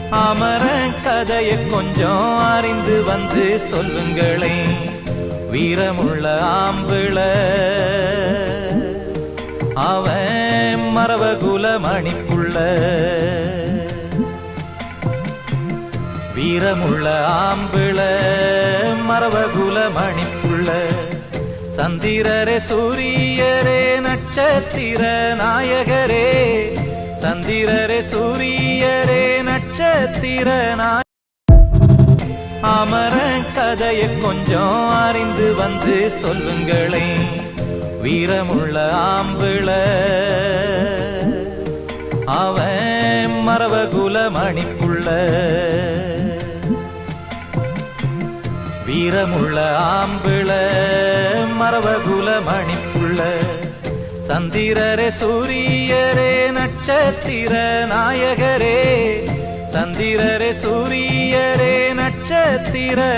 அமர கதையை கொஞ்சம் அறிந்து வந்து சொல்லுங்களே. வீரமுள்ள ஆம்பிள அவன் மரவகுல மணிப்புள்ள. வீரமுள்ள ஆம்பிள மரவகுல மணிப்புள்ள. சந்திரரே சூரியரே நட்சத்திர நாயகரே. சந்திரரே சூரியரே நட்சத்திர நாய. அமர கதையை கொஞ்சம் அறிந்து வந்து சொல்லுங்களே. வீரமுள்ள ஆம்பிள அவன் மரவகுல மணிப்புள்ள. வீரமுள்ள ஆம்பிள மரவகுல மணிப்புள்ள. சந்திரரே சூரியரே நட்சத்திர நாயகரே. சந்திரரே சூரியரே நட்சத்திர